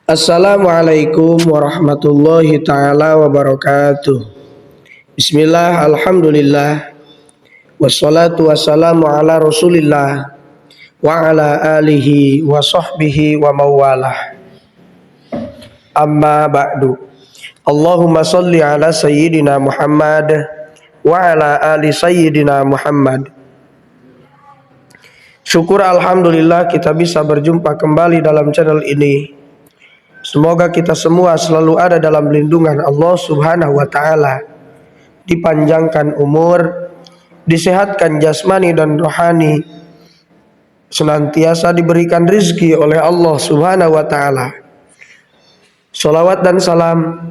Assalamualaikum warahmatullahi taala wabarakatuh. Bismillah, alhamdulillah, wassalatu wassalamu ala rasulillah wa ala alihi wa sahbihi wa mawalah. Amma ba'du. Allahumma salli ala sayyidina Muhammad wa ala ali sayyidina Muhammad. Syukur alhamdulillah kita bisa berjumpa kembali dalam channel ini. Semoga kita semua selalu ada dalam lindungan Allah Subhanahu wa taala, dipanjangkan umur, disehatkan jasmani dan rohani, senantiasa diberikan rizki oleh Allah Subhanahu wa taala. Salawat dan salam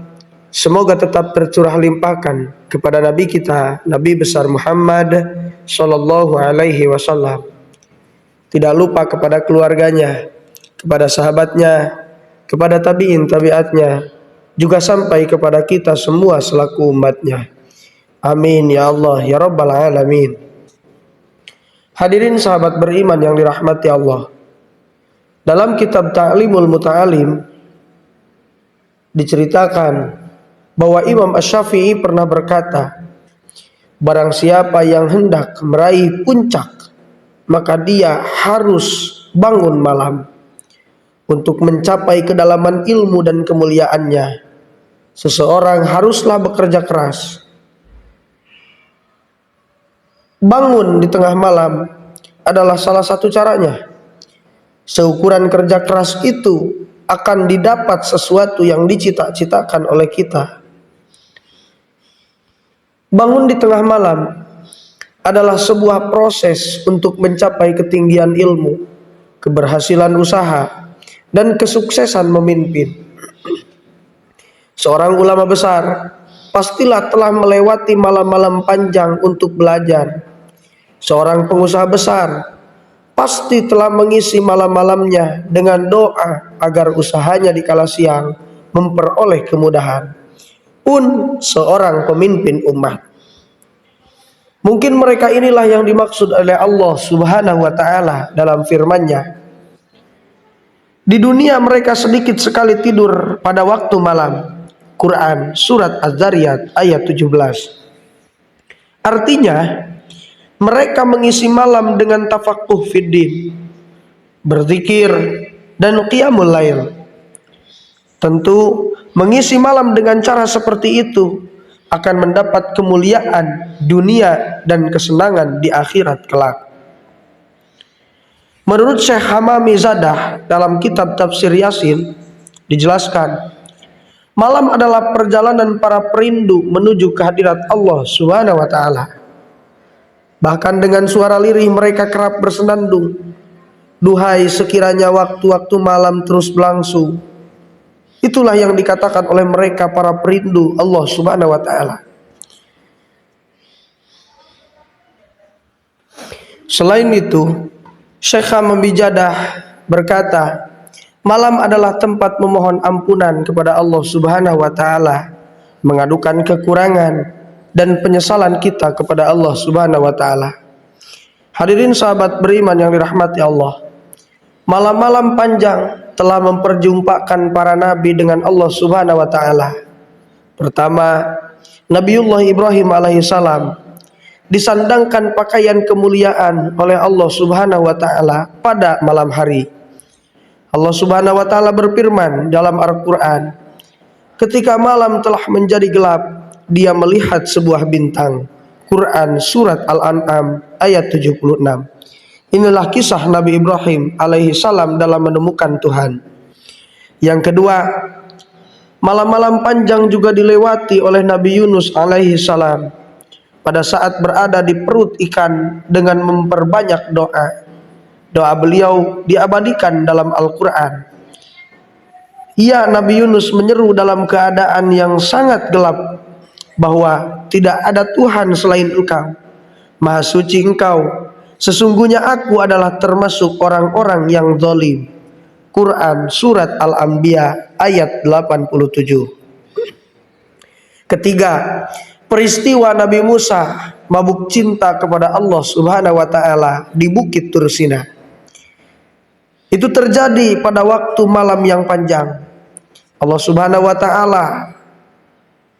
semoga tetap tercurah limpahkan kepada Nabi kita, Nabi besar Muhammad sallallahu alaihi wasallam. Tidak lupa kepada keluarganya, kepada sahabatnya, kepada tabi'in tabi'atnya, juga sampai kepada kita semua selaku umatnya. Amin ya Allah ya Rabbal Alamin. Hadirin sahabat beriman yang dirahmati Allah, dalam kitab Ta'limul Muta'alim diceritakan bahwa Imam Asy-Syafi'i pernah berkata, barang siapa yang hendak meraih puncak, maka dia harus bangun malam. Untuk mencapai kedalaman ilmu dan kemuliaannya, seseorang haruslah bekerja keras. Bangun di tengah malam adalah salah satu caranya. Seukuran kerja keras itu akan didapat sesuatu yang dicita-citakan oleh kita. Bangun di tengah malam adalah sebuah proses untuk mencapai ketinggian ilmu, keberhasilan usaha, dan kesuksesan memimpin. Seorang ulama besar pastilah telah melewati malam-malam panjang untuk belajar. Seorang pengusaha besar pasti telah mengisi malam-malamnya dengan doa agar usahanya di kala siang memperoleh kemudahan. Pun seorang pemimpin umat. Mungkin mereka inilah yang dimaksud oleh Allah Subhanahu wa taala dalam firman-Nya. Di dunia mereka sedikit sekali tidur pada waktu malam. Quran surat Az-Zariyat ayat 17. Artinya, mereka mengisi malam dengan tafaqquh fiddin, berzikir dan qiyamul lail. Tentu, mengisi malam dengan cara seperti itu akan mendapat kemuliaan dunia dan kesenangan di akhirat kelak. Menurut Syekh Hamami Zadah dalam kitab Tafsir Yasin dijelaskan, malam adalah perjalanan para perindu menuju kehadirat Allah Subhanahu wa taala. Bahkan dengan suara lirih mereka kerap bersenandung, duhai sekiranya waktu-waktu malam terus berlangsung. Itulah yang dikatakan oleh mereka para perindu Allah Subhanahu wa taala. Selain itu, Syekh Hamamijadah berkata, malam adalah tempat memohon ampunan kepada Allah Subhanahu wa taala, mengadukan kekurangan dan penyesalan kita kepada Allah Subhanahu wa taala. Hadirin sahabat beriman yang dirahmati Allah, malam-malam panjang telah memperjumpakan para nabi dengan Allah Subhanahu wa taala. Pertama, Nabiullah Ibrahim alaihissalam disandangkan pakaian kemuliaan oleh Allah Subhanahu wa taala pada malam hari. Allah Subhanahu wa taala berfirman dalam Al-Qur'an, ketika malam telah menjadi gelap, dia melihat sebuah bintang. Quran surat Al-An'am ayat 76. Inilah kisah Nabi Ibrahim alaihi salam dalam menemukan Tuhan. Yang kedua, malam-malam panjang juga dilewati oleh Nabi Yunus alaihi salam pada saat berada di perut ikan dengan memperbanyak doa. Doa beliau diabadikan dalam Al-Quran. Ia, Nabi Yunus, menyeru dalam keadaan yang sangat gelap bahwa tidak ada Tuhan selain Engkau. Maha suci Engkau. Sesungguhnya aku adalah termasuk orang-orang yang zalim. Quran surat Al-Anbiya ayat 87. Ketiga, peristiwa Nabi Musa mabuk cinta kepada Allah Subhanahu wa taala di Bukit Tursina. Itu terjadi pada waktu malam yang panjang. Allah Subhanahu wa taala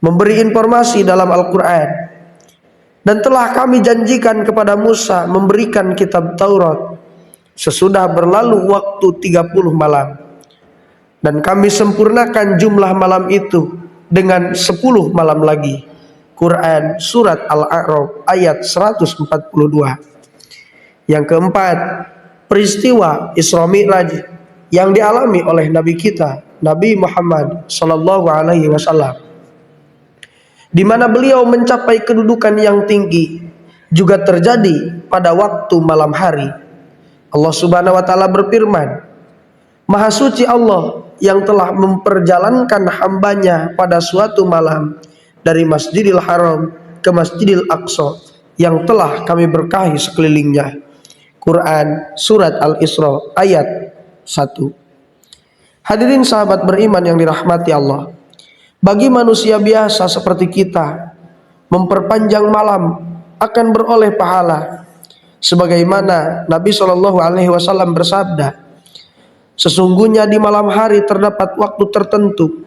memberi informasi dalam Al-Qur'an, dan telah kami janjikan kepada Musa memberikan kitab Taurat sesudah berlalu waktu 30 malam, dan kami sempurnakan jumlah malam itu dengan 10 malam lagi. Quran Surat Al-A'raf ayat 142. Yang keempat, peristiwa Isra Mi'raj yang dialami oleh Nabi kita, Nabi Muhammad sallallahu alaihi wasallam, di mana beliau mencapai kedudukan yang tinggi, juga terjadi pada waktu malam hari. Allah Subhanahu wa taala berfirman, Maha suci Allah yang telah memperjalankan hambanya pada suatu malam dari Masjidil Haram ke Masjidil Aqsa yang telah kami berkahi sekelilingnya. Quran Surat Al-Isra ayat 1. Hadirin sahabat beriman yang dirahmati Allah, bagi manusia biasa seperti kita, memperpanjang malam akan beroleh pahala. Sebagaimana Nabi SAW bersabda, sesungguhnya di malam hari terdapat waktu tertentu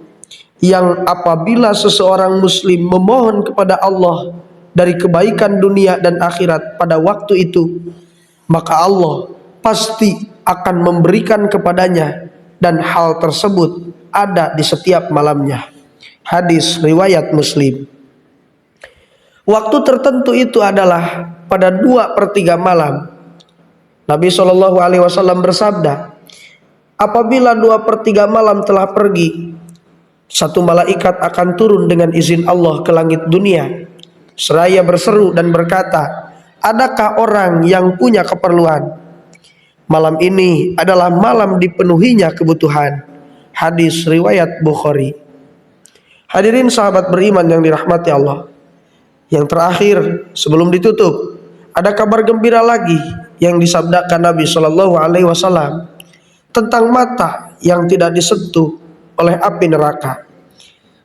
yang apabila seseorang muslim memohon kepada Allah dari kebaikan dunia dan akhirat pada waktu itu, maka Allah pasti akan memberikan kepadanya, dan hal tersebut ada di setiap malamnya. Hadis riwayat Muslim. Waktu tertentu itu adalah pada 2/3 malam. Nabi SAW bersabda, apabila 2/3 malam telah pergi, satu malaikat akan turun dengan izin Allah ke langit dunia, seraya berseru dan berkata, adakah orang yang punya keperluan? Malam ini adalah malam dipenuhinya kebutuhan. Hadis riwayat Bukhari. Hadirin sahabat beriman yang dirahmati Allah, yang terakhir sebelum ditutup, ada kabar gembira lagi yang disabdakan Nabi SAW tentang mata yang tidak disentuh oleh api neraka.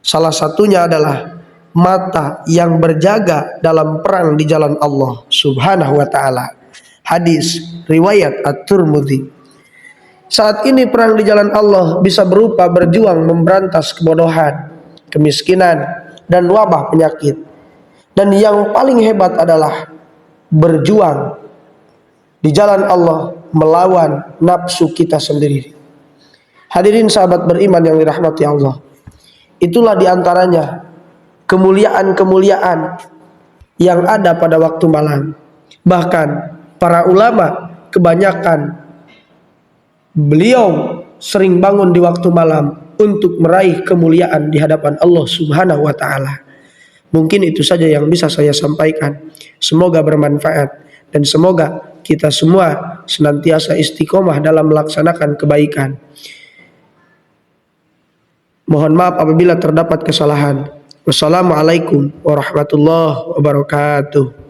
Salah satunya adalah mata yang berjaga dalam perang di jalan Allah Subhanahu wa taala. Hadis riwayat At-Tirmidzi. Saat ini perang di jalan Allah bisa berupa berjuang memberantas kebodohan, kemiskinan, dan wabah penyakit. Dan yang paling hebat adalah berjuang di jalan Allah melawan nafsu kita sendiri. Hadirin sahabat beriman yang dirahmati Allah, itulah diantaranya kemuliaan-kemuliaan yang ada pada waktu malam. Bahkan para ulama kebanyakan beliau sering bangun di waktu malam untuk meraih kemuliaan di hadapan Allah Subhanahu wa taala. Mungkin itu saja yang bisa saya sampaikan. Semoga bermanfaat dan semoga kita semua senantiasa istiqomah dalam melaksanakan kebaikan. Mohon maaf apabila terdapat kesalahan. Wassalamualaikum warahmatullahi wabarakatuh.